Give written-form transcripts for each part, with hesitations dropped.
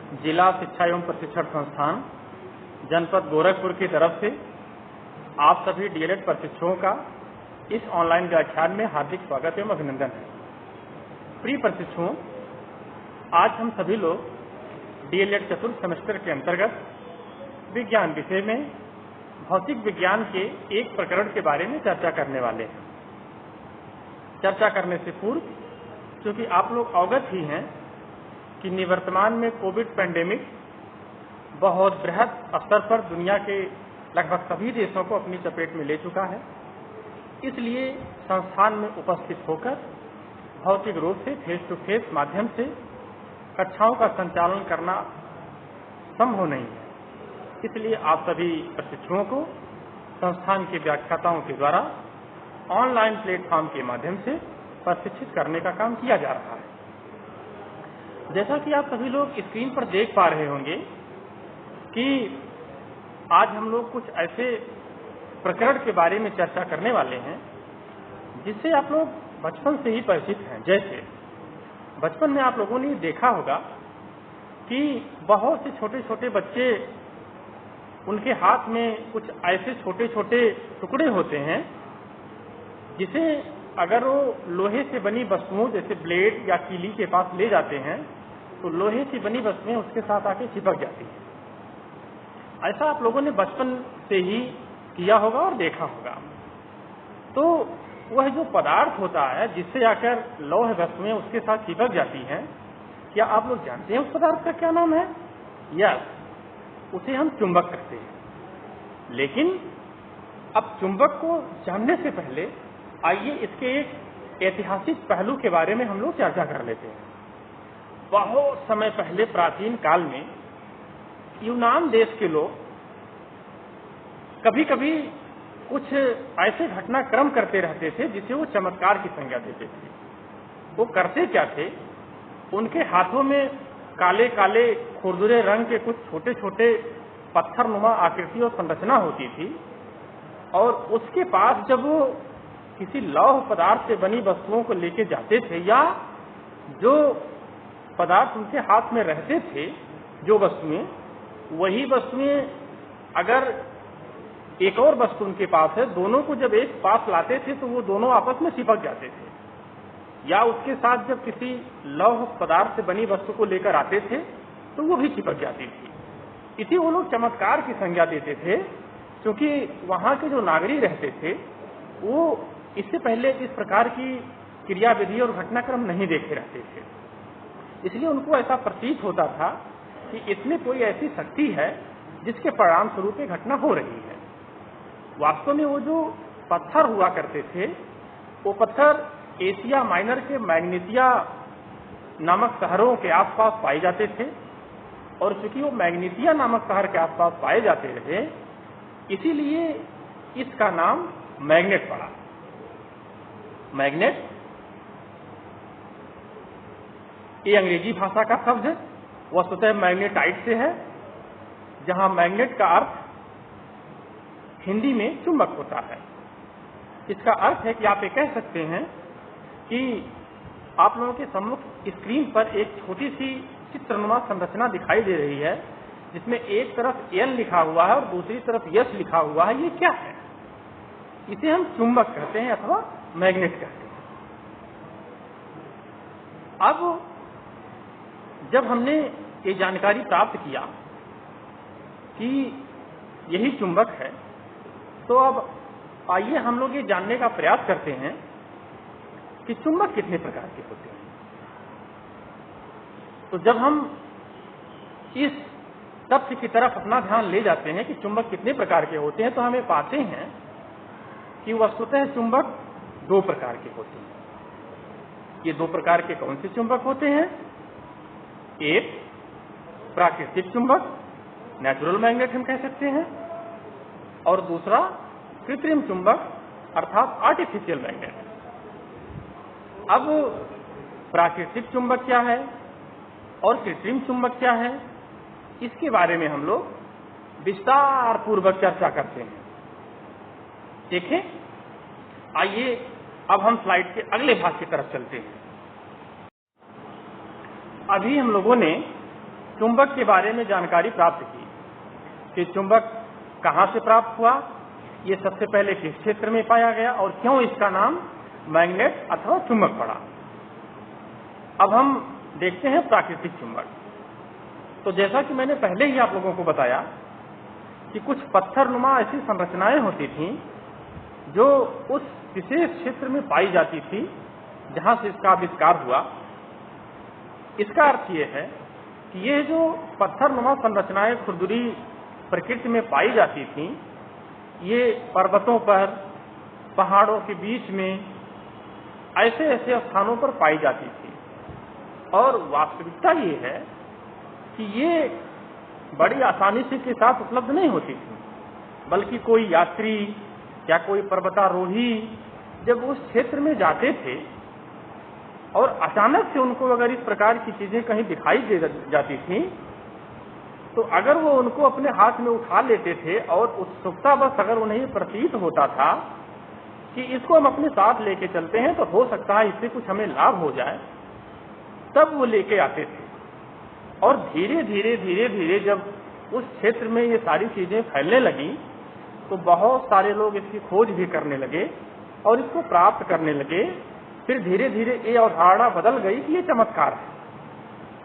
जिला शिक्षा एवं प्रशिक्षण संस्थान जनपद गोरखपुर की तरफ से आप सभी डीएलएड प्रशिक्षुओं का इस ऑनलाइन व्याख्यान में हार्दिक स्वागत एवं अभिनंदन है। प्रिय प्रशिक्षुओं, आज हम सभी लोग डीएलएड चतुर्थ सेमेस्टर के अंतर्गत विज्ञान विषय में भौतिक विज्ञान के एक प्रकरण के बारे में चर्चा करने वाले हैं। चर्चा करने से पूर्व, क्योंकि आप लोग अवगत ही हैं कि निवर्तमान में कोविड पैंडेमिक बहुत बृहद स्तर पर दुनिया के लगभग सभी देशों को अपनी चपेट में ले चुका है। इसलिए संस्थान में उपस्थित होकर भौतिक रूप से फेस टू फेस माध्यम से कक्षाओं का संचालन करना संभव नहीं है। इसलिए आप सभी प्रशिक्षुओं को संस्थान के व्याख्याताओं के द्वारा ऑनलाइन प्लेटफॉर्म के माध्यम से प्रशिक्षित करने का काम किया जा रहा है। जैसा कि आप सभी लोग स्क्रीन पर देख पा रहे होंगे कि आज हम लोग कुछ ऐसे प्रकरण के बारे में चर्चा करने वाले हैं जिससे आप लोग बचपन से ही परिचित हैं। जैसे बचपन में आप लोगों ने देखा होगा कि बहुत से छोटे छोटे बच्चे, उनके हाथ में कुछ ऐसे छोटे छोटे टुकड़े होते हैं जिसे अगर वो लोहे से बनी वस्तुओं जैसे ब्लेड या कीली के पास ले जाते हैं तो लोहे से बनी वस्तुएं उसके साथ आके चिपक जाती हैं। ऐसा आप लोगों ने बचपन से ही किया होगा और देखा होगा। तो वह जो पदार्थ होता है जिससे आकर लौह वस्तुएं उसके साथ चिपक जाती हैं, क्या आप लोग जानते हैं उस पदार्थ का क्या नाम है? यस, उसे हम चुंबक कहते हैं। लेकिन अब चुंबक को जानने से पहले आइए इसके एक ऐतिहासिक पहलू के बारे में हम लोग चर्चा कर लेते हैं। बहुत समय पहले प्राचीन काल में यूनान देश के लोग कभी कभी कुछ ऐसे घटनाक्रम करते रहते थे जिसे वो चमत्कार की संज्ञा देते थे। वो करते क्या थे? उनके हाथों में काले काले खुरदुरे रंग के कुछ छोटे छोटे पत्थर नुमा आकृति और संरचना होती थी, और उसके पास जब वो किसी लौह पदार्थ से बनी वस्तुओं को लेके जाते थे या जो पदार्थ उनके हाथ में रहते थे, जो वस्तुएं, वही वस्तुएं अगर एक और वस्तु उनके पास है, दोनों को जब एक पास लाते थे तो वो दोनों आपस में चिपक जाते थे। या उसके साथ जब किसी लौह पदार्थ से बनी वस्तु को लेकर आते थे तो वो भी चिपक जाती थी। इसी वो लोग चमत्कार की संज्ञा देते थे, क्योंकि वहां के जो नागरिक रहते थे वो इससे पहले इस प्रकार की क्रियाविधि और घटनाक्रम नहीं देखे रहते थे। इसलिए उनको ऐसा प्रतीत होता था कि इसमें कोई ऐसी शक्ति है जिसके परिणाम स्वरूप ये घटना हो रही है। वास्तव में वो जो पत्थर हुआ करते थे, वो पत्थर एशिया माइनर के मैग्नेशिया नामक शहरों के आसपास पाए जाते थे, और चूंकि वो मैग्नेशिया नामक शहर के आसपास पाए जाते रहे, इसीलिए इसका नाम मैग्नेट पड़ा। मैग्नेट ये अंग्रेजी भाषा का शब्द है, वस्तुतः मैग्नेटाइट से है, जहां मैग्नेट का अर्थ हिंदी में चुंबक होता है। इसका अर्थ है कि आप ये कह सकते हैं कि आप लोगों के सम्मुख स्क्रीन पर एक छोटी सी चित्रनुमा संरचना दिखाई दे रही है, जिसमें एक तरफ एल लिखा हुआ है और दूसरी तरफ यस लिखा हुआ है। ये क्या है? इसे हम चुंबक कहते हैं अथवा मैग्नेट कहते हैं। अब जब हमने ये जानकारी प्राप्त किया कि यही चुंबक है, तो अब आइए हम लोग ये जानने का प्रयास करते हैं कि चुंबक कितने प्रकार के होते हैं। तो जब हम इस तथ्य की तरफ अपना ध्यान ले जाते हैं कि चुंबक कितने प्रकार के होते हैं, तो हमें पाते हैं कि वस्तुतः चुंबक दो प्रकार के होते हैं। ये दो प्रकार के कौन से चुंबक होते हैं? एक प्राकृतिक चुंबक, नेचुरल मैग्नेट हम कह सकते हैं, और दूसरा कृत्रिम चुंबक अर्थात आर्टिफिशियल मैग्नेट। अब प्राकृतिक चुंबक क्या है और कृत्रिम चुंबक क्या है, इसके बारे में हम लोग विस्तार पूर्वक चर्चा करते हैं। देखें, आइए अब हम स्लाइड के अगले भाग की तरफ चलते हैं। अभी हम लोगों ने चुंबक के बारे में जानकारी प्राप्त की कि चुंबक कहाँ से प्राप्त हुआ, ये सबसे पहले किस क्षेत्र में पाया गया और क्यों इसका नाम मैग्नेट अथवा चुंबक पड़ा। अब हम देखते हैं प्राकृतिक चुंबक। तो जैसा कि मैंने पहले ही आप लोगों को बताया कि कुछ पत्थरनुमा ऐसी संरचनाएं होती थीं जो उस विशेष क्षेत्र में पाई जाती थी जहां से इसका आविष्कार हुआ। इसका अर्थ ये है कि ये जो पत्थरनुमा संरचनाएं खुरदुरी प्रकृति में पाई जाती थीं, ये पर्वतों पर, पहाड़ों के बीच में ऐसे ऐसे स्थानों पर पाई जाती थी। और वास्तविकता ये है कि ये बड़ी आसानी से के साथ उपलब्ध नहीं होती थी, बल्कि कोई यात्री या कोई पर्वतारोही जब उस क्षेत्र में जाते थे और अचानक से उनको अगर इस प्रकार की चीजें कहीं दिखाई दे जाती थी, तो अगर वो उनको अपने हाथ में उठा लेते थे और उत्सुकता बस अगर उन्हें प्रतीत होता था कि इसको हम अपने साथ लेके चलते हैं तो हो सकता है इससे कुछ हमें लाभ हो जाए, तब वो लेके आते थे। और धीरे धीरे धीरे धीरे जब उस क्षेत्र में ये सारी चीजें फैलने लगी तो बहुत सारे लोग इसकी खोज भी करने लगे और इसको प्राप्त करने लगे। फिर धीरे धीरे ये अवधारणा बदल गई कि ये चमत्कार है,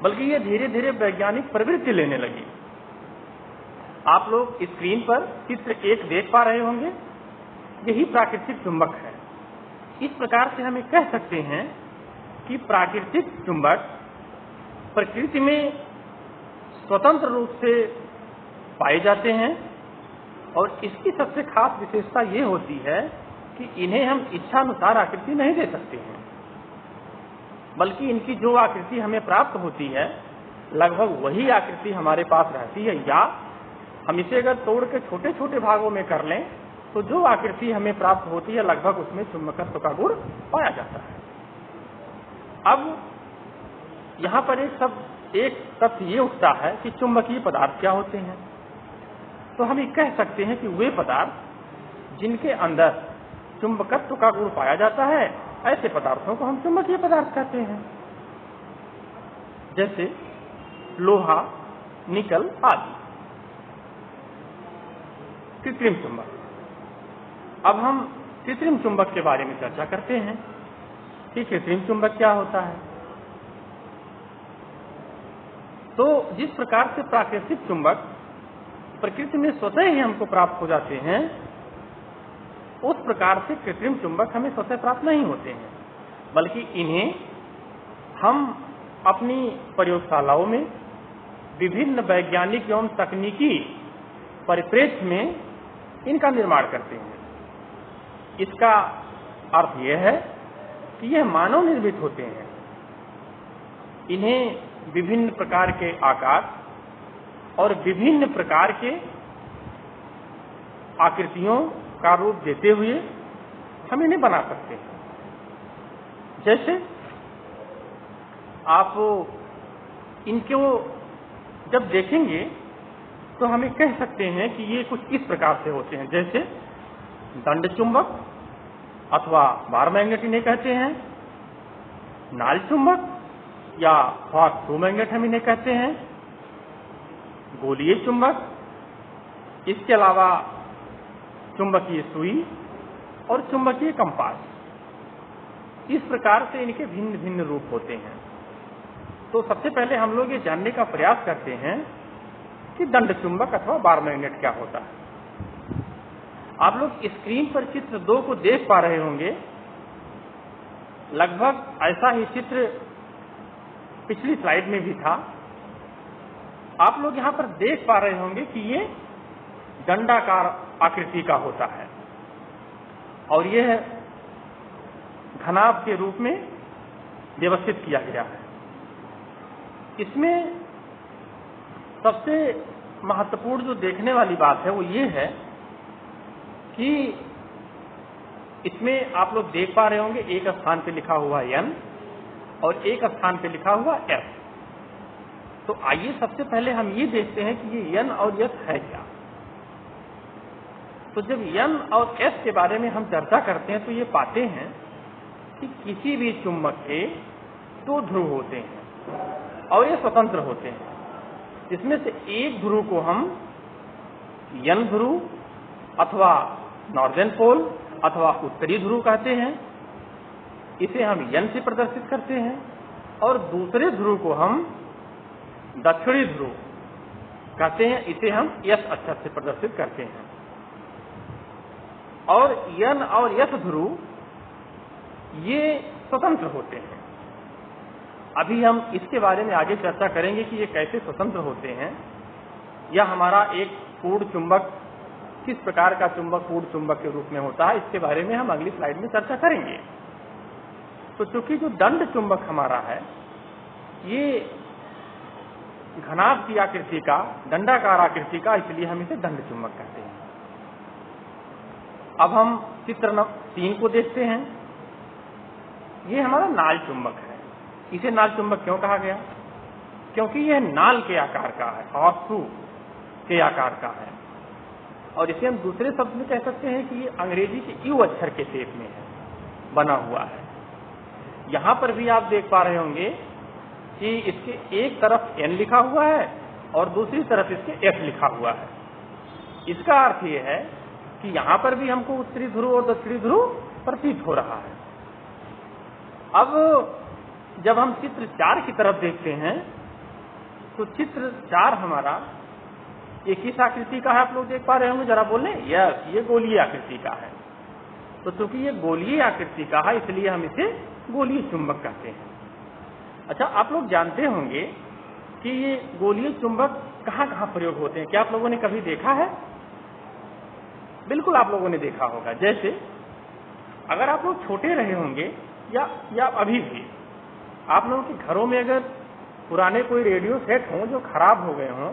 बल्कि ये धीरे धीरे वैज्ञानिक प्रवृत्ति लेने लगी। आप लोग स्क्रीन पर चित्र 1 देख पा रहे होंगे, यही प्राकृतिक चुंबक है। इस प्रकार से हमें कह सकते हैं कि प्राकृतिक चुंबक प्रकृति में स्वतंत्र रूप से पाए जाते हैं और इसकी सबसे खास विशेषता ये होती है कि इन्हें हम इच्छानुसार आकृति नहीं दे सकते हैं, बल्कि इनकी जो आकृति हमें प्राप्त होती है लगभग वही आकृति हमारे पास रहती है, या हम इसे अगर तोड़ के छोटे छोटे भागों में कर लें तो जो आकृति हमें प्राप्त होती है लगभग उसमें चुंबकत्व का गुण पाया जाता है। अब यहाँ पर एक तथ्य ये उठता है कि चुंबकीय पदार्थ क्या होते हैं। तो हम ये कह सकते हैं कि वे पदार्थ जिनके अंदर चुंबकत्व का गुण पाया जाता है, ऐसे पदार्थों को हम चुंबकीय पदार्थ कहते हैं, जैसे लोहा, निकल आदि। कृत्रिम चुंबक। अब हम कृत्रिम चुंबक के बारे में चर्चा करते हैं कि कृत्रिम चुंबक क्या होता है। तो जिस प्रकार से प्राकृतिक चुंबक प्रकृति में स्वतः ही हमको प्राप्त हो जाते हैं, उस प्रकार से कृत्रिम चुंबक हमें स्वतः प्राप्त नहीं होते हैं, बल्कि इन्हें हम अपनी प्रयोगशालाओं में विभिन्न वैज्ञानिक एवं तकनीकी परिप्रेक्ष्य में इनका निर्माण करते हैं। इसका अर्थ यह है कि यह मानव निर्मित होते हैं। इन्हें विभिन्न प्रकार के आकार और विभिन्न प्रकार के आकृतियों का रूप देते हुए हम इन्हें बना सकते हैं। जैसे आप इनको जब देखेंगे तो हमें कह सकते हैं कि ये कुछ इस प्रकार से होते हैं, जैसे दंड चुंबक अथवा बार मैग्नेट इन्हें कहते हैं, नाल चुंबक या फॉक थ्रू मैग्नेट हम इन्हें कहते हैं, गोलीय चुंबक, इसके अलावा चुंबकीय सुई और चुंबकीय कंपास। इस प्रकार से इनके भिन्न भिन्न रूप होते हैं। तो सबसे पहले हम लोग ये जानने का प्रयास करते हैं कि दंड चुंबक अथवा बार मैग्नेट क्या होता है। आप लोग स्क्रीन पर चित्र 2 को देख पा रहे होंगे। लगभग ऐसा ही चित्र पिछली स्लाइड में भी था। आप लोग यहाँ पर देख पा रहे होंगे कि ये दंडाकार आकृति का होता है और यह घनाभ के रूप में व्यवस्थित किया गया है। इसमें सबसे महत्वपूर्ण जो देखने वाली बात है वो ये है कि इसमें आप लोग देख पा रहे होंगे एक स्थान पे लिखा हुआ N और एक स्थान पे लिखा हुआ S। तो आइए सबसे पहले हम ये देखते हैं कि ये N और S है क्या। तो जब N और S के बारे में हम चर्चा करते हैं तो ये पाते हैं कि किसी भी चुंबक के 2 ध्रुव होते हैं और ये स्वतंत्र होते हैं। जिसमें से एक ध्रुव को हम यन ध्रुव अथवा नॉर्दर्न पोल अथवा उत्तरी ध्रुव कहते हैं, इसे हम यन से प्रदर्शित करते हैं, और दूसरे ध्रुव को हम दक्षिणी ध्रुव कहते हैं, इसे हम यस अक्षर से प्रदर्शित करते हैं। और यन और यस ध्रुव ये स्वतंत्र होते हैं। अभी हम इसके बारे में आगे चर्चा करेंगे कि ये कैसे स्वतंत्र होते हैं, या हमारा एक पूर्ण चुंबक किस प्रकार का चुंबक पूर्ण चुंबक के रूप में होता है, इसके बारे में हम अगली स्लाइड में चर्चा करेंगे। तो चूंकि जो दंड चुंबक हमारा है ये घनाभ की आकृति का, दंडाकार आकृति का, इसलिए हम इसे दंड चुंबक कहते हैं। अब हम चित्र 3 को देखते हैं। ये हमारा नाल चुंबक है। इसे नाल चुंबक क्यों कहा गया? क्योंकि यह नाल के आकार का है, हॉर्सशू के आकार का है, और इसे हम दूसरे शब्द में कह सकते हैं कि ये अंग्रेजी के यू अक्षर के शेप में है, बना हुआ है। यहां पर भी आप देख पा रहे होंगे कि इसके एक तरफ एन लिखा हुआ है और दूसरी तरफ इसके एस लिखा हुआ है। इसका अर्थ यह है कि यहां पर भी हमको उत्तरी ध्रुव और दक्षिणी ध्रुव प्रतीत हो रहा है। अब जब हम चित्र 4 की तरफ देखते हैं तो चित्र 4 हमारा ये किस आकृति का है आप लोग देख पा रहे होंगे, जरा बोलें। यस, ये गोलीय आकृति का है। तो चूंकि ये गोलीय आकृति का है इसलिए हम इसे गोलीय चुंबक कहते हैं। अच्छा, आप लोग जानते होंगे कि ये गोलीय चुंबक कहाँ कहाँ प्रयोग होते हैं। क्या आप लोगों ने कभी देखा है? बिल्कुल आप लोगों ने देखा होगा। जैसे अगर आप लोग छोटे रहे होंगे या अभी भी आप लोगों के घरों में अगर पुराने कोई रेडियो सेट हों जो खराब हो गए हों,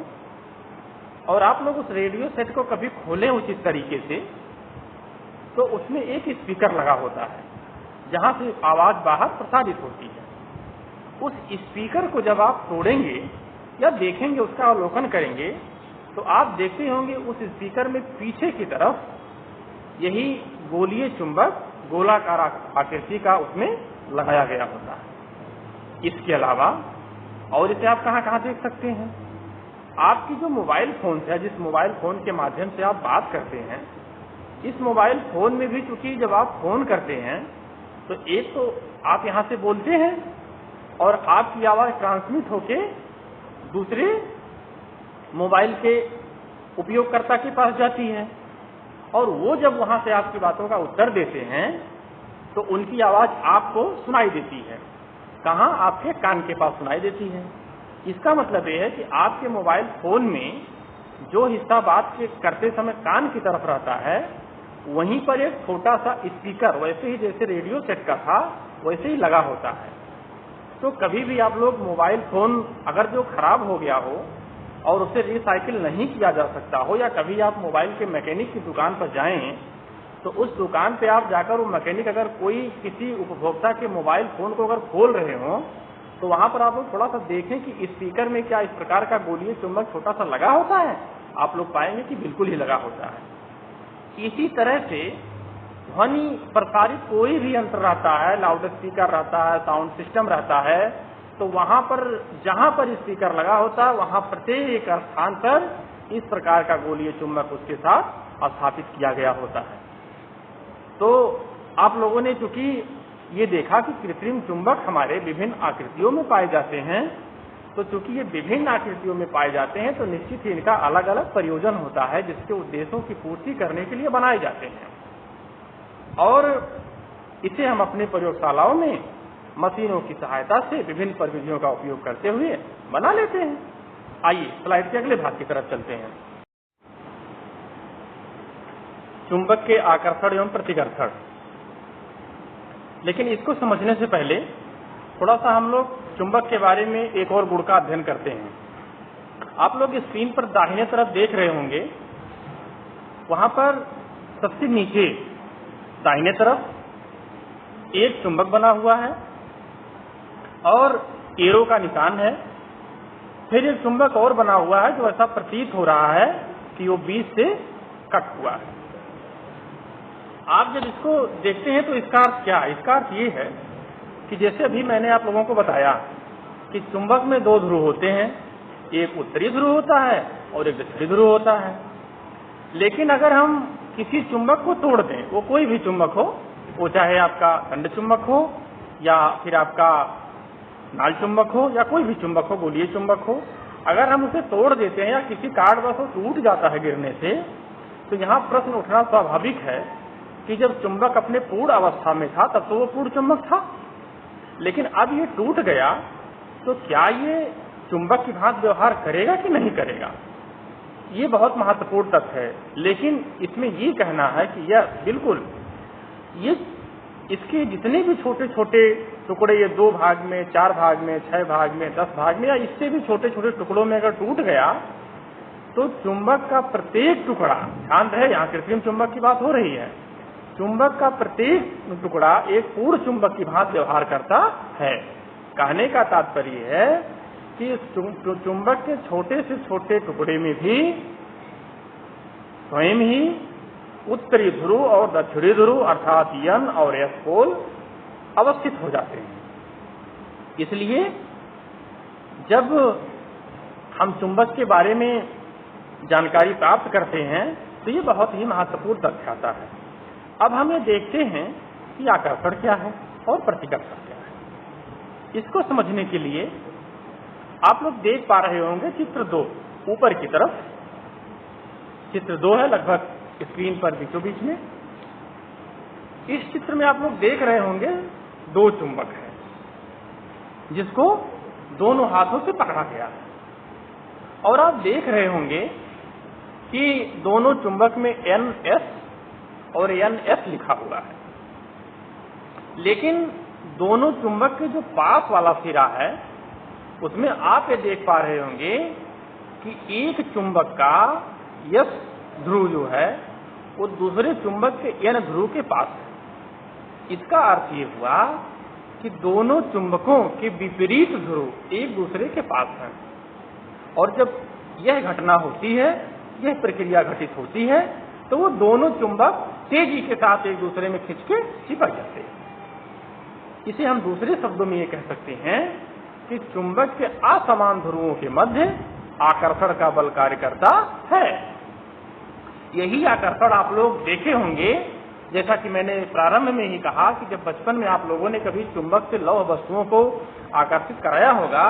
और आप लोग उस रेडियो सेट को कभी खोलें उचित तरीके से, तो उसमें एक स्पीकर लगा होता है जहां से आवाज बाहर प्रसारित होती है। उस स्पीकर को जब आप तोड़ेंगे या देखेंगे, उसका अवलोकन करेंगे, तो आप देखते होंगे उस स्पीकर में पीछे की तरफ यही गोलीय चुंबक गोलाकार आकृति का उसमें लगाया गया होता है। इसके अलावा और इसे आप कहां कहां देख सकते हैं? आपकी जो मोबाइल फोन है, जिस मोबाइल फोन के माध्यम से आप बात करते हैं, इस मोबाइल फोन में भी चूंकि जब आप फोन करते हैं तो एक तो आप यहां से बोलते हैं और आपकी आवाज ट्रांसमिट होके दूसरे मोबाइल के उपयोगकर्ता के पास जाती है, और वो जब वहां से आपकी बातों का उत्तर देते हैं तो उनकी आवाज आपको सुनाई देती है। कहां? आपके कान के पास सुनाई देती है। इसका मतलब यह है कि आपके मोबाइल फोन में जो हिस्सा बात करते समय कान की तरफ रहता है, वहीं पर एक छोटा सा स्पीकर, वैसे ही जैसे रेडियो सेट का था वैसे ही लगा होता है। तो कभी भी आप लोग मोबाइल फोन अगर जो खराब हो गया हो और उसे रिसाइकिल नहीं किया जा सकता हो, या कभी आप मोबाइल के मैकेनिक की दुकान पर जाएं, तो उस दुकान पे आप जाकर वो मैकेनिक अगर कोई किसी उपभोक्ता के मोबाइल फोन को अगर खोल रहे हो, तो वहां पर आप लोग थोड़ा सा देखें कि स्पीकर में क्या इस प्रकार का गोलीय चुंबक छोटा सा लगा होता है। आप लोग पाएंगे कि बिल्कुल ही लगा होता है। इसी तरह से ध्वनि प्रसारित कोई भी यंत्र रहता है, लाउड स्पीकर रहता है, साउंड सिस्टम रहता है, तो वहां पर जहां पर स्पीकर लगा होता है वहां प्रत्येक स्थान पर इस प्रकार का गोलीय चुंबक उसके साथ स्थापित किया गया होता है। तो आप लोगों ने चूंकि ये देखा कि कृत्रिम चुंबक हमारे विभिन्न आकृतियों में पाए जाते हैं, तो चूंकि ये विभिन्न आकृतियों में पाए जाते हैं तो निश्चित ही इनका अलग अलग प्रयोजन होता है जिसके उद्देश्यों की पूर्ति करने के लिए बनाए जाते हैं, और इसे हम अपने प्रयोगशालाओं में मशीनों की सहायता से विभिन्न प्रविधियों का उपयोग करते हुए बना लेते हैं। आइए स्लाइड के अगले भाग की तरफ चलते हैं। चुंबक के आकर्षण एवं प्रतिकर्षण। लेकिन इसको समझने से पहले थोड़ा सा हम लोग चुंबक के बारे में एक और गुण का अध्ययन करते हैं। आप लोग स्क्रीन पर दाहिने तरफ देख रहे होंगे, वहां पर सबसे नीचे दाहिने तरफ एक चुंबक बना हुआ है और एरो का निशान है। फिर एक चुंबक और बना हुआ है जो ऐसा प्रतीत हो रहा है कि वो बीच से कट हुआ है। आप जब इसको देखते हैं तो इसका अर्थ क्या है? इसका अर्थ ये है कि जैसे अभी मैंने आप लोगों को बताया कि चुंबक में दो ध्रुव होते हैं, एक उत्तरी ध्रुव होता है और एक दक्षिणी ध्रुव होता है। लेकिन अगर हम किसी चुंबक को तोड़ दें, वो कोई भी चुंबक हो, वो चाहे आपका दंड चुंबक हो या फिर आपका नाल चुंबक हो या कोई भी चुंबक हो, गोलीय चुंबक हो, अगर हम उसे तोड़ देते हैं या किसी कारणवश वो टूट जाता है गिरने से, तो यहाँ प्रश्न उठना स्वाभाविक है कि जब चुंबक अपने पूर्ण अवस्था में था तब तो वो पूर्ण चुंबक था, लेकिन अब ये टूट गया तो क्या ये चुंबक की भांति व्यवहार करेगा कि नहीं करेगा? ये बहुत महत्वपूर्ण तथ्य है। लेकिन इसमें ये कहना है कि यह बिल्कुल ये इसके जितने भी छोटे छोटे टुकड़े, ये 2 भाग में, 4 भाग में, 6 भाग में, 10 भाग में या इससे भी छोटे छोटे टुकड़ों में अगर टूट गया तो चुंबक का प्रत्येक टुकड़ा, ध्यान रहे यहाँ कृत्रिम चुंबक की बात हो रही है, चुंबक का प्रत्येक टुकड़ा एक पूर्ण चुंबक की भांति व्यवहार करता है। कहने का तात्पर्य है कि चुंबक के छोटे से छोटे टुकड़े में भी स्वयं ही उत्तरी ध्रुव और दक्षिणी ध्रुव अर्थात एन और एस पोल अवस्थित हो जाते हैं। इसलिए जब हम चुंबक के बारे में जानकारी प्राप्त करते हैं तो ये बहुत ही महत्वपूर्ण तथ्य आता है। अब हम ये देखते हैं कि आकर्षण क्या है और प्रतिकर्षण क्या है। इसको समझने के लिए आप लोग देख पा रहे होंगे चित्र 2 ऊपर की तरफ, चित्र 2 है लगभग स्क्रीन पर बीचों बीच में। इस चित्र में आप लोग देख रहे होंगे 2 चुंबक हैं जिसको दोनों हाथों से पकड़ा गया है, और आप देख रहे होंगे कि दोनों चुंबक में NS और NS लिखा हुआ है, लेकिन दोनों चुंबक के जो पास वाला सिरा है उसमें आप ये देख पा रहे होंगे कि एक चुंबक का S ध्रुव जो है वो दूसरे चुंबक के N ध्रुव के पास है। इसका अर्थ ये हुआ कि दोनों चुंबकों के विपरीत ध्रुव एक दूसरे के पास हैं, और जब यह घटना होती है, यह प्रक्रिया घटित होती है, तो वो दोनों चुंबक तेजी के साथ एक दूसरे में खिंच के चिपक जाते हैं। इसे हम दूसरे शब्दों में ये कह सकते हैं कि चुंबक के असमान ध्रुवों के मध्य आकर्षण का बल कार्य करता है। यही आकर्षण आप लोग देखे होंगे, जैसा कि मैंने प्रारंभ में ही कहा कि जब बचपन में आप लोगों ने कभी चुंबक से लौह वस्तुओं को आकर्षित कराया होगा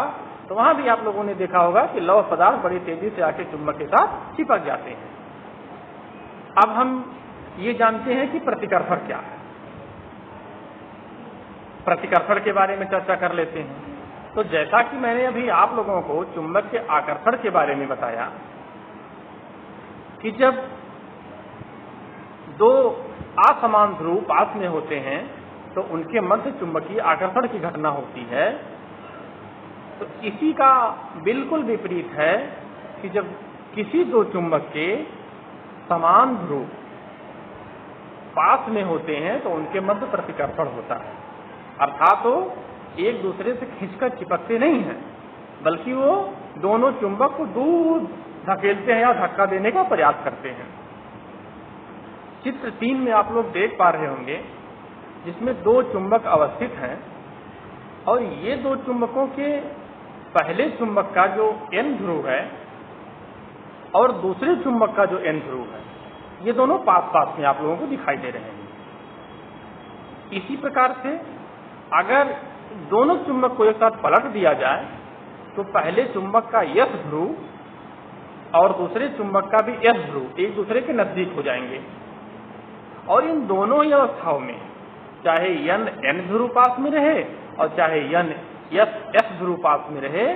तो वहां भी आप लोगों ने देखा होगा कि लौह पदार्थ बड़ी तेजी से आके चुंबक के साथ चिपक जाते हैं। अब हम ये जानते हैं कि प्रतिकर्षण क्या है। प्रतिकर्षण के बारे में चर्चा कर लेते हैं। तो जैसा कि मैंने अभी आप लोगों को चुंबक के आकर्षण के बारे में बताया कि जब 2 असमान ध्रुव पास में होते हैं तो उनके मध्य चुंबकीय आकर्षण की घटना होती है, तो इसी का बिल्कुल विपरीत है कि जब किसी 2 चुंबक के समान ध्रुव पास में होते हैं तो उनके मध्य प्रतिकर्षण होता है, अर्थात वो एक दूसरे से खींचकर चिपकते नहीं हैं, बल्कि वो दोनों चुंबक को दूर धकेलते हैं या धक्का देने का प्रयास करते हैं। चित्र 3 में आप लोग देख पा रहे होंगे जिसमें 2 चुंबक अवस्थित हैं, और ये 2 चुंबकों के पहले चुंबक का जो N ध्रुव है और दूसरे चुंबक का जो N ध्रुव है, ये दोनों पास पास में आप लोगों को दिखाई दे रहे हैं। इसी प्रकार से अगर दोनों चुंबक को एक साथ पलट दिया जाए तो पहले चुंबक का S ध्रुव और दूसरे चुंबक का भी S ध्रुव एक दूसरे के नजदीक हो जाएंगे, और इन दोनों ही अवस्थाओं में चाहे N ध्रुव पास में रहे और चाहे S ध्रुव पास में रहे,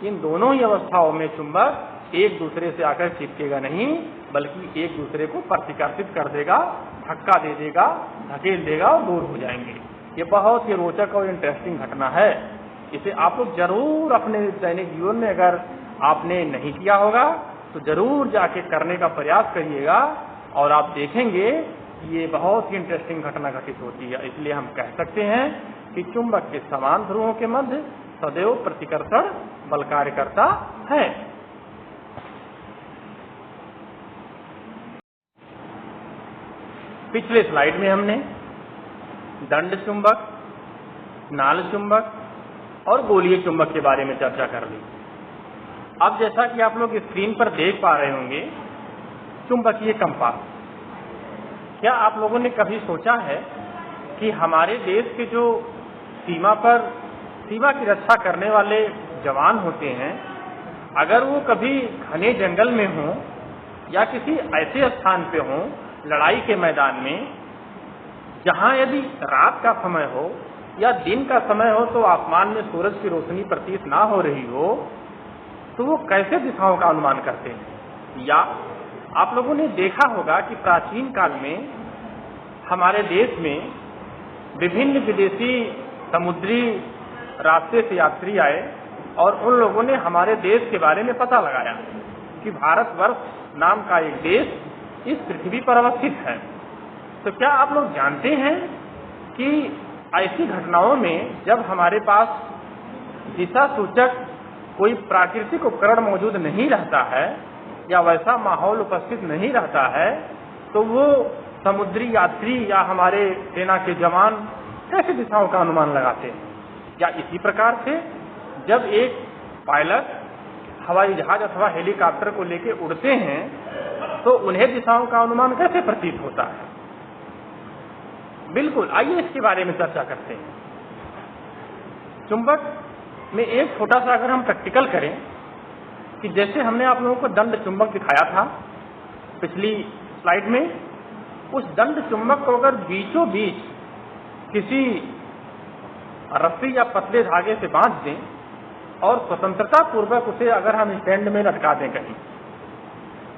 इन दोनों ही अवस्थाओं में चुंबक एक दूसरे से आकर चिपकेगा नहीं, बल्कि एक दूसरे को प्रतिकर्षित कर देगा, धक्का दे देगा, धकेल देगा और दूर हो जाएंगे। ये बहुत ही रोचक और इंटरेस्टिंग घटना है। इसे आप लोग जरूर अपने दैनिक जीवन में अगर आपने नहीं किया होगा तो जरूर जाके करने का प्रयास करिएगा, और आप देखेंगे ये बहुत ही इंटरेस्टिंग घटना घटित होती है। इसलिए हम कह सकते हैं कि चुंबक के समान ध्रुवों के मध्य सदैव प्रतिकर्षण बल कार्य करता है। पिछले स्लाइड में हमने दंड चुंबक, नाल चुंबक और गोलीय चुंबक के बारे में चर्चा कर ली। अब जैसा कि आप लोग स्क्रीन पर देख पा रहे होंगे, चुंबकीय कंपास। क्या आप लोगों ने कभी सोचा है कि हमारे देश के जो सीमा की रक्षा करने वाले जवान होते हैं, अगर वो कभी घने जंगल में हों या किसी ऐसे स्थान पे हों लड़ाई के मैदान में, जहां यदि रात का समय हो या दिन का समय हो तो आसमान में सूरज की रोशनी प्रतीत ना हो रही हो, तो वो कैसे दिशाओं का अनुमान करते हैं? या आप लोगों ने देखा होगा कि प्राचीन काल में हमारे देश में विभिन्न विदेशी समुद्री रास्ते से यात्री आए और उन लोगों ने हमारे देश के बारे में पता लगाया कि भारतवर्ष नाम का एक देश इस पृथ्वी पर अवस्थित है। तो क्या आप लोग जानते हैं कि ऐसी घटनाओं में जब हमारे पास दिशा सूचक कोई प्राकृतिक उपकरण मौजूद नहीं रहता है या वैसा माहौल उपस्थित नहीं रहता है, तो वो समुद्री यात्री या हमारे सेना के जवान कैसे दिशाओं का अनुमान लगाते हैं? या इसी प्रकार से जब एक पायलट हवाई जहाज अथवा हेलीकॉप्टर को लेके उड़ते हैं तो उन्हें दिशाओं का अनुमान कैसे प्रतीत होता है? बिल्कुल, आइए इसके बारे में चर्चा करते हैं। चुंबक में एक छोटा सा अगर हम प्रैक्टिकल करें कि जैसे हमने आप लोगों को दंड चुंबक दिखाया था पिछली स्लाइड में, उस दंड चुंबक को अगर बीचों बीच किसी रस्सी या पतले धागे से बांध दें और स्वतंत्रता पूर्वक उसे अगर हम स्टैंड में लटका दें कहीं,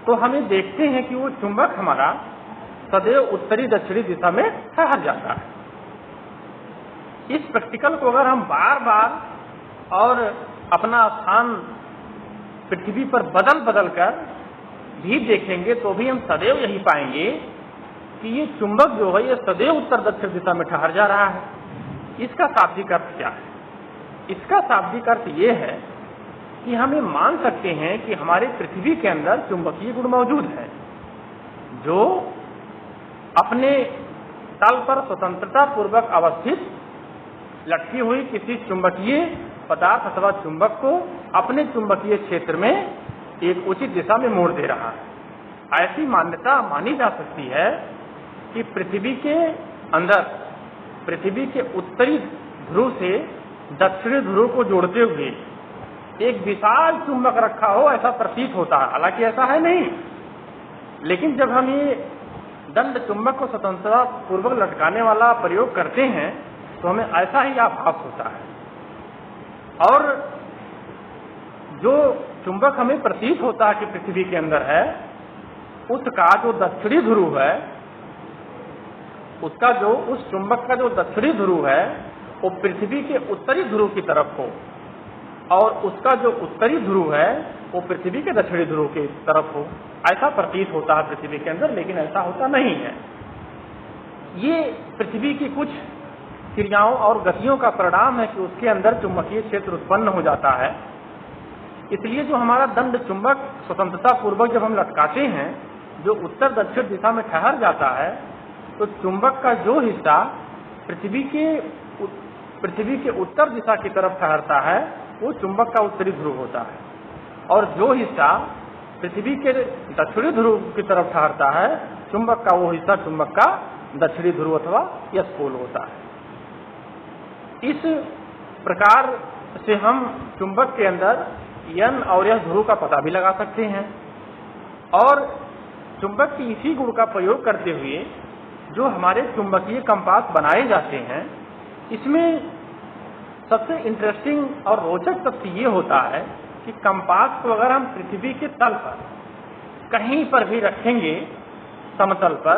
तो हमें देखते हैं कि वो चुंबक हमारा सदैव उत्तरी दक्षिणी दिशा में ठहर जाता है। इस प्रैक्टिकल को अगर हम बार बार और अपना स्थान पृथ्वी पर बदल कर भी देखेंगे तो भी हम सदैव यही पाएंगे कि ये चुंबक जो है ये सदैव उत्तर दक्षिण दिशा में ठहर जा रहा है। इसका शाब्दिक अर्थ क्या है? इसका शाब्दिक अर्थ ये है कि हम ये मान सकते हैं कि हमारे पृथ्वी के अंदर चुंबकीय गुण मौजूद है जो अपने तल पर स्वतंत्रता पूर्वक अवस्थित लटकी हुई किसी चुंबकीय पदार्थ अथवा चुंबक को अपने चुंबकीय क्षेत्र में एक उचित दिशा में मोड़ दे रहा है। ऐसी मान्यता मानी जा सकती है कि पृथ्वी के अंदर पृथ्वी के उत्तरी ध्रुव से दक्षिणी ध्रुव को जोड़ते हुए एक विशाल चुंबक रखा हो, ऐसा प्रतीत होता है। हालांकि ऐसा है नहीं, लेकिन जब हम ये दंड चुंबक को स्वतंत्रता पूर्वक लटकाने वाला प्रयोग करते हैं तो हमें ऐसा ही आभास होता है। और जो चुंबक हमें प्रतीत होता है कि पृथ्वी के अंदर है, उसका जो दक्षिणी ध्रुव है, उस चुंबक का जो दक्षिणी ध्रुव है वो पृथ्वी के उत्तरी ध्रुव की तरफ हो और उसका जो उत्तरी ध्रुव है वो पृथ्वी के दक्षिणी ध्रुव की तरफ हो, ऐसा प्रतीत होता है पृथ्वी के अंदर। लेकिन ऐसा होता नहीं है। ये पृथ्वी की कुछ क्रियाओं और गतियों का परिणाम है कि उसके अंदर चुंबकीय क्षेत्र उत्पन्न हो जाता है। इसलिए जो हमारा दंड चुंबक स्वतंत्रता पूर्वक जब हम लटकाते हैं, जो उत्तर दक्षिण दिशा में ठहर जाता है, तो चुंबक का जो हिस्सा पृथ्वी के उत्तर दिशा की तरफ ठहरता है वो चुंबक का उत्तरी ध्रुव होता है, और जो हिस्सा पृथ्वी के दक्षिणी ध्रुव की तरफ ठहरता है, चुंबक का वो हिस्सा चुंबक का दक्षिणी ध्रुव अथवा यस पोल होता है। इस प्रकार से हम चुंबक के अंदर यन और यस ध्रुव का पता भी लगा सकते हैं। और चुंबक की इसी गुण का प्रयोग करते हुए जो हमारे चुंबकीय कंपास बनाए जाते हैं, इसमें सबसे इंटरेस्टिंग और रोचक तथ्य ये होता है कि कंपास को अगर हम पृथ्वी के तल पर कहीं पर भी रखेंगे समतल पर,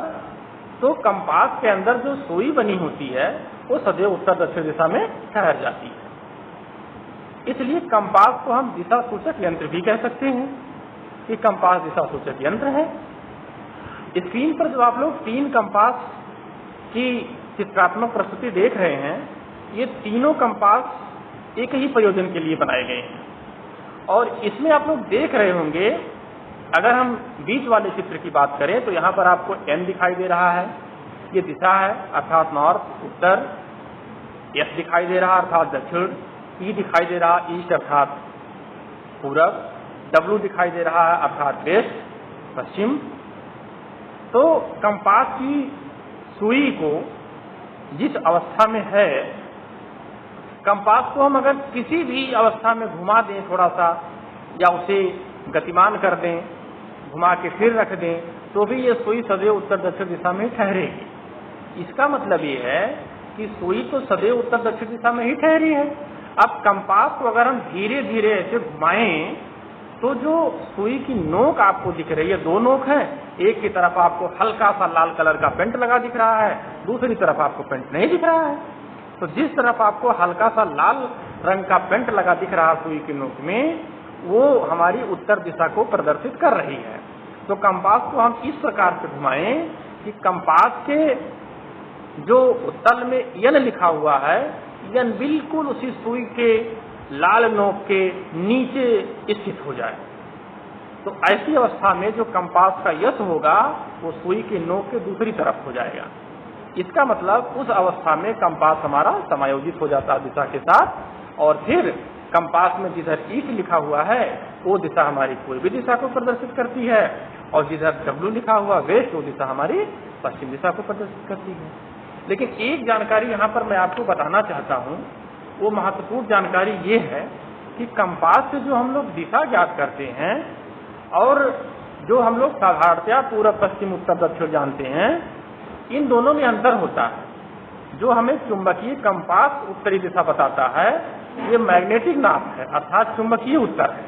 तो कंपास के अंदर जो सुई बनी होती है वो सदैव उत्तर दक्षिण दिशा में ठहर जाती है। इसलिए कंपास को हम दिशा सूचक यंत्र भी कह सकते हैं कि कंपास दिशा सूचक यंत्र है। स्क्रीन पर जो आप लोग 3 कंपास की चित्रात्मक प्रस्तुति देख रहे हैं, ये तीनों कंपास एक ही प्रयोजन के लिए बनाए गए हैं। और इसमें आप लोग देख रहे होंगे, अगर हम बीच वाले चित्र की बात करें तो यहाँ पर आपको एन दिखाई दे रहा है, ये दिशा है अर्थात नॉर्थ उत्तर, एस दिखाई दे रहा अर्थात दक्षिण, ई दिखाई दे रहा ईस्ट अर्थात पूरब, W दिखाई दे रहा है अर्थात वेस्ट पश्चिम। तो कंपास की सुई को जिस अवस्था में है, कंपास को हम अगर किसी भी अवस्था में घुमा दें थोड़ा सा, या उसे गतिमान कर दें, घुमा के फिर रख दें, तो भी ये सुई सदैव उत्तर दक्षिण दिशा में ठहरेगी। इसका मतलब ये है कि सुई तो सदैव उत्तर दक्षिण दिशा में ही ठहरी है। अब कंपास को अगर हम धीरे धीरे ऐसे घुमाएं तो जो सुई की नोक आपको दिख रही है, दो नोक है, एक की तरफ आपको हल्का सा लाल कलर का पेंट लगा दिख रहा है, दूसरी तरफ आपको पेंट नहीं दिख रहा है। तो जिस तरफ आपको हल्का सा लाल रंग का पेंट लगा दिख रहा है सुई की नोक में, वो हमारी उत्तर दिशा को प्रदर्शित कर रही है। तो कंपास को हम इस प्रकार से घुमाएं कि कंपास के जो तल में यन लिखा हुआ है, यन बिल्कुल उसी सुई के लाल नोक के नीचे स्थित हो जाए। तो ऐसी अवस्था में जो कंपास का यश होगा वो सुई की नोक के दूसरी तरफ हो जाएगा। इसका मतलब उस अवस्था में कंपास हमारा समायोजित हो जाता है दिशा के साथ, और फिर कंपास में जिधर ईस्ट लिखा हुआ है वो दिशा हमारी पूर्वी दिशा को प्रदर्शित करती है, और जिधर W लिखा हुआ वेस्ट वो दिशा हमारी पश्चिम दिशा को प्रदर्शित करती है। लेकिन एक जानकारी यहाँ पर मैं आपको बताना चाहता हूँ, वो महत्वपूर्ण जानकारी ये है कि कंपास से जो हम लोग दिशा ज्ञात करते हैं और जो हम लोग साधारणतया पूर्व पश्चिम उत्तर दक्षिण जानते हैं, इन दोनों में अंतर होता है। जो हमें चुंबकीय कंपास उत्तरी दिशा बताता है ये मैग्नेटिक नाप है, अर्थात चुंबकीय उत्तर है,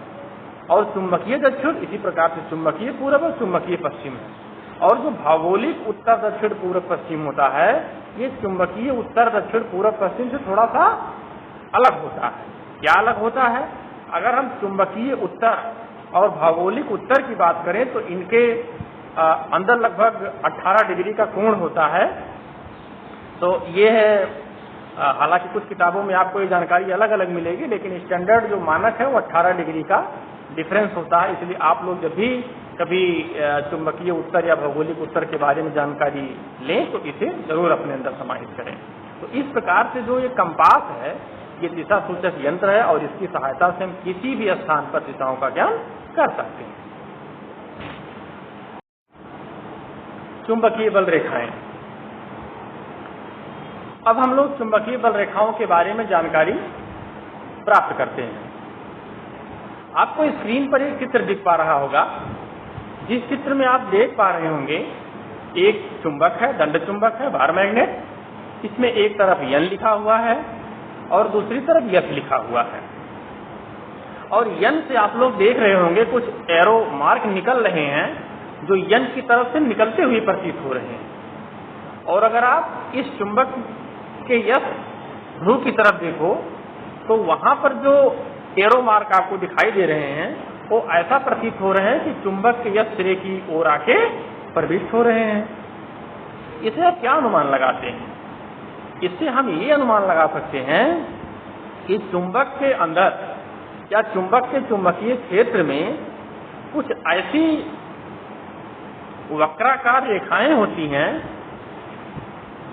और चुंबकीय दक्षिण इसी प्रकार से चुंबकीय पूर्व और चुंबकीय पश्चिम है। और जो भौगोलिक उत्तर दक्षिण पूर्व पश्चिम होता है ये चुंबकीय उत्तर दक्षिण पूर्व पश्चिम से थोड़ा सा अलग होता है। क्या अलग होता है? अगर हम चुंबकीय उत्तर और भौगोलिक उत्तर की बात करें तो इनके अंदर लगभग 18 डिग्री का कोण होता है। तो ये है, हालांकि कुछ किताबों में आपको ये जानकारी अलग अलग मिलेगी, लेकिन स्टैंडर्ड जो मानक है वो 18 डिग्री का डिफरेंस होता है। इसलिए आप लोग जब भी कभी चुंबकीय उत्तर या भौगोलिक उत्तर के बारे में जानकारी लें तो इसे जरूर अपने अंदर समाहित करें। तो इस प्रकार से जो ये कंपास है ये दिशा सूचक यंत्र है, और इसकी सहायता से हम किसी भी स्थान पर दिशाओं का ज्ञान कर सकते हैं। चुंबकीय बल रेखाएं। अब हम लोग चुंबकीय बल रेखाओं के बारे में जानकारी प्राप्त करते हैं। आपको स्क्रीन पर एक चित्र दिख पा रहा होगा। जिस चित्र में आप देख पा रहे होंगे एक चुंबक है, दंड चुंबक है, बार मैग्नेट। इसमें एक तरफ यन लिखा हुआ है और दूसरी तरफ यस लिखा हुआ है, और यन से आप लोग देख रहे होंगे कुछ एरो मार्क निकल रहे हैं जो यन की तरफ से निकलते हुए प्रतीत हो रहे हैं। और अगर आप इस चुंबक के यस ध्रुव की तरफ देखो तो वहां पर जो एरो मार्क आपको दिखाई दे रहे हैं वो ऐसा प्रतीत हो रहे हैं कि चुंबक के यस सिरे की ओर आके प्रविष्ट हो रहे हैं। इसे आप क्या अनुमान लगाते हैं? इससे हम ये अनुमान लगा सकते हैं कि चुंबक के अंदर या चुंबक के चुंबकीय क्षेत्र में कुछ ऐसी वक्राकार रेखाएं होती हैं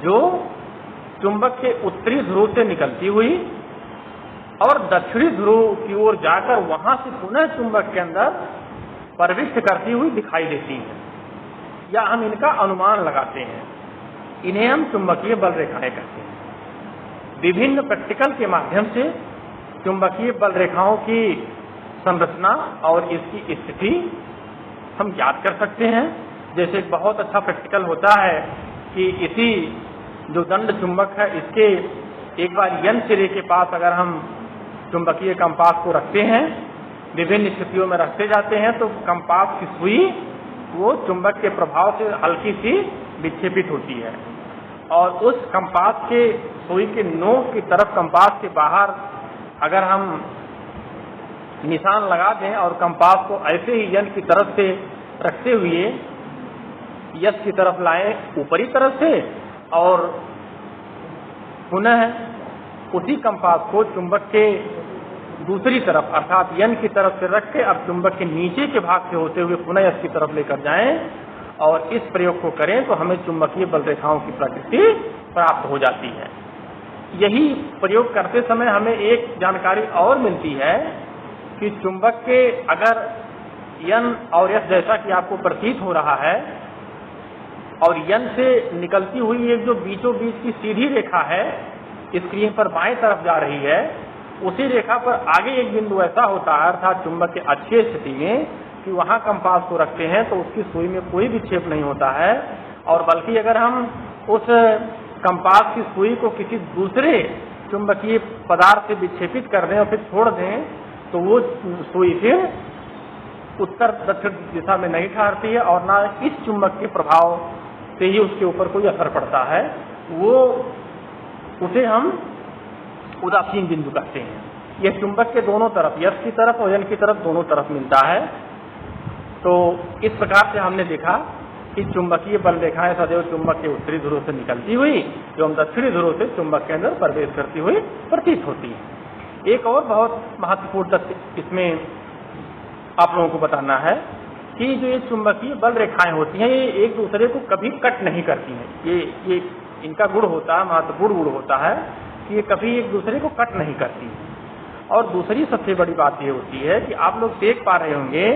जो चुंबक के उत्तरी ध्रुव से निकलती हुई और दक्षिणी ध्रुव की ओर जाकर वहां से पुनः चुंबक के अंदर प्रविष्ट करती हुई दिखाई देती हैं, या हम इनका अनुमान लगाते हैं। इन्हें हम चुंबकीय बल रेखाएं कहते हैं। विभिन्न प्रैक्टिकल के माध्यम से चुंबकीय बल रेखाओं की संरचना और इसकी स्थिति हम ज्ञात कर सकते हैं। जैसे एक बहुत अच्छा प्रैक्टिकल होता है कि इसी जो दंड चुंबक है इसके एक बार यन सिरे के पास अगर हम चुंबकीय कंपास को रखते हैं, विभिन्न स्थितियों में रखते जाते हैं, तो कंपास की सुई वो चुंबक के प्रभाव से हल्की सी विक्षेपित होती है, और उस कंपास के सुई के नोक की तरफ कंपास के बाहर अगर हम निशान लगा दें और कंपास को ऐसे ही यन की तरफ से रखते हुए यस की तरफ लाएं ऊपरी तरफ से, और पुनः उसी कंपास को चुंबक के दूसरी तरफ अर्थात यन की तरफ से रख के अब चुंबक के नीचे के भाग से होते हुए पुनः यस की तरफ लेकर जाएं और इस प्रयोग को करें तो हमें चुंबकीय बल रेखाओं की प्रकृति प्राप्त हो जाती है। यही प्रयोग करते समय हमें एक जानकारी और मिलती है कि चुंबक के अगर N और S जैसा कि आपको प्रतीत हो रहा है और N से निकलती हुई एक जो बीचों बीच की सीधी रेखा है स्क्रीन पर बाएं तरफ जा रही है, उसी रेखा पर आगे एक बिंदु ऐसा होता है अर्थात चुंबक के अक्षीय स्थिति में कि वहां कंपास को रखते हैं तो उसकी सुई में कोई विक्षेप नहीं होता है, और बल्कि अगर हम उस कंपास की सुई को किसी दूसरे चुंबकीय पदार्थ से विक्षेपित कर दें और फिर छोड़ दें तो वो सुई फिर उत्तर दक्षिण दिशा में नहीं ठहरती है और ना इस चुंबक के प्रभाव से ही उसके ऊपर कोई असर पड़ता है। उसे हम उदासीन बिंदु कहते हैं। यह चुंबक के दोनों तरफ, S की तरफ और N की तरफ, दोनों तरफ मिलता है। तो इस प्रकार से हमने देखा कि चुंबकीय बल रेखाएं सदैव चुंबक के उत्तरी ध्रुव से निकलती हुई एवं दक्षिणी ध्रुव से चुंबक के अंदर प्रवेश करती हुई प्रतीत होती है। एक और बहुत महत्वपूर्ण तथ्य इसमें आप लोगों को बताना है कि जो ये चुंबकीय बल रेखाएं होती हैं, ये एक दूसरे को कभी कट नहीं करती हैं। ये इनका गुण होता है, महत्वपूर्ण गुण होता है कि ये कभी एक दूसरे को कट नहीं करती। और दूसरी सबसे बड़ी बात ये होती है कि आप लोग देख पा रहे होंगे,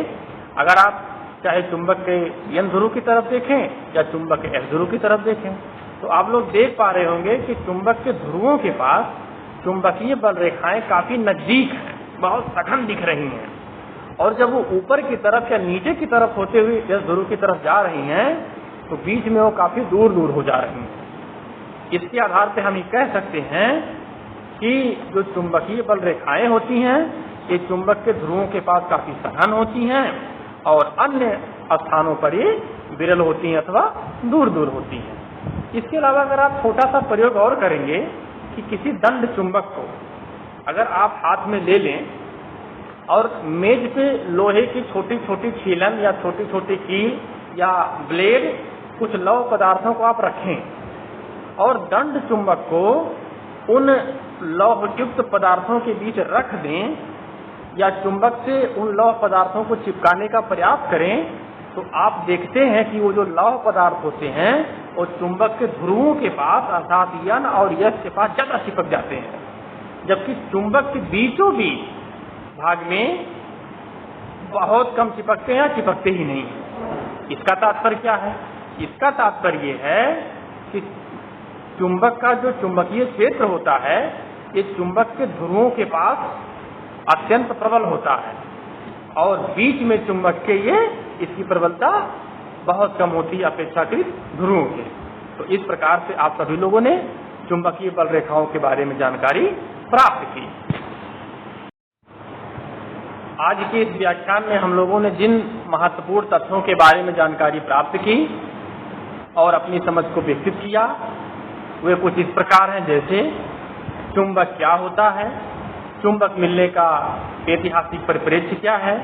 अगर आप चाहे चुंबक के N ध्रुव की तरफ देखें या चुंबक के S ध्रुव की तरफ देखें, तो आप लोग देख पा रहे होंगे कि चुंबक के ध्रुवों के पास चुंबकीय बल रेखाएं काफी नजदीक हैं, बहुत सघन दिख रही हैं, और जब वो ऊपर की तरफ या नीचे की तरफ होते हुए S ध्रुव की तरफ जा रही हैं तो बीच में वो काफी दूर दूर हो जा रही हैं। इसके आधार पर हम ये कह सकते हैं कि जो चुंबकीय बल रेखाएं होती हैं ये चुंबक के ध्रुवों के पास काफी सघन होती हैं और अन्य स्थानों पर ये विरल होती हैं अथवा दूर दूर होती हैं। इसके अलावा अगर आप छोटा सा प्रयोग और करेंगे कि किसी दंड चुंबक को अगर आप हाथ में ले लें और मेज पे लोहे की छोटी छोटी छीलन या छोटी छोटी कील या ब्लेड, कुछ लौह पदार्थों को आप रखें और दंड चुंबक को उन लौहयुक्त पदार्थों के बीच रख दें या चुंबक से उन लौह पदार्थों को चिपकाने का प्रयास करें, तो आप देखते हैं कि वो जो लौह पदार्थ होते हैं वो चुंबक के ध्रुवों के पास अर्थात N और S के पास ज्यादा चिपक जाते हैं, जबकि चुंबक के बीचों बीच भाग में बहुत कम चिपकते हैं, चिपकते ही नहीं। इसका तात्पर्य क्या है? इसका तात्पर्य ये है कि चुंबक का जो चुंबकीय क्षेत्र होता है ये चुंबक के ध्रुवों के पास अत्यंत प्रबल होता है और बीच में चुंबक के ये इसकी प्रबलता बहुत कम होती है अपेक्षाकृत ध्रुवों के। तो इस प्रकार से आप सभी लोगों ने चुंबकीय बल रेखाओं के बारे में जानकारी प्राप्त की। आज के इस व्याख्यान में हम लोगों ने जिन महत्वपूर्ण तथ्यों के बारे में जानकारी प्राप्त की और अपनी समझ को विकसित किया वे कुछ इस प्रकार हैं, जैसे चुंबक क्या होता है, चुंबक मिलने का ऐतिहासिक परिप्रेक्ष्य क्या है,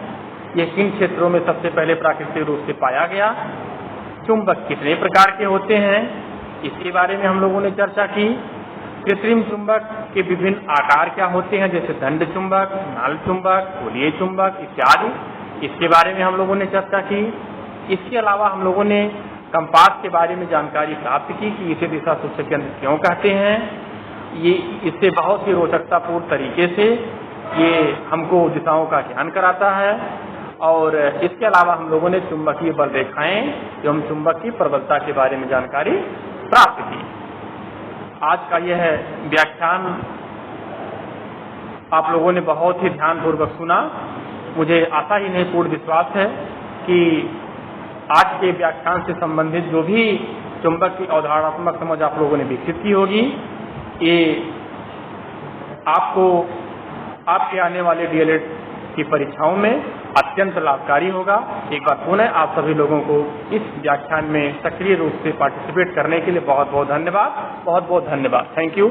यह किन क्षेत्रों में सबसे पहले प्राकृतिक रूप से पाया गया, चुंबक कितने प्रकार के होते हैं इसके बारे में हम लोगों ने चर्चा की, कृत्रिम चुंबक के विभिन्न आकार क्या होते हैं जैसे दंड चुंबक, नाल चुंबक, गोलीय चुंबक इत्यादि, इसके बारे में हम लोगों ने चर्चा की। इसके अलावा हम लोगों ने कंपास के बारे में जानकारी प्राप्त की कि इसे दिशा सूचक यंत्र क्यों कहते हैं। ये इससे बहुत ही रोचकतापूर्ण तरीके से ये हमको दिशाओं का ज्ञान कराता है। और इसके अलावा हम लोगों ने चुंबकीय बल रेखाएं एवं चुंबक की प्रबलता के बारे में जानकारी प्राप्त की। आज का यह व्याख्यान आप लोगों ने बहुत ही ध्यानपूर्वक सुना। मुझे आशा ही नहीं पूर्ण विश्वास है कि आज के व्याख्यान से संबंधित जो भी चुंबक की अवधारणात्मक समझ आप लोगों ने विकसित की होगी ये आपको आपके आने वाले डीएलएड की परीक्षाओं में अत्यंत लाभकारी होगा। एक बार पुनः आप सभी लोगों को इस व्याख्यान में सक्रिय रूप से पार्टिसिपेट करने के लिए बहुत बहुत धन्यवाद। Thank you.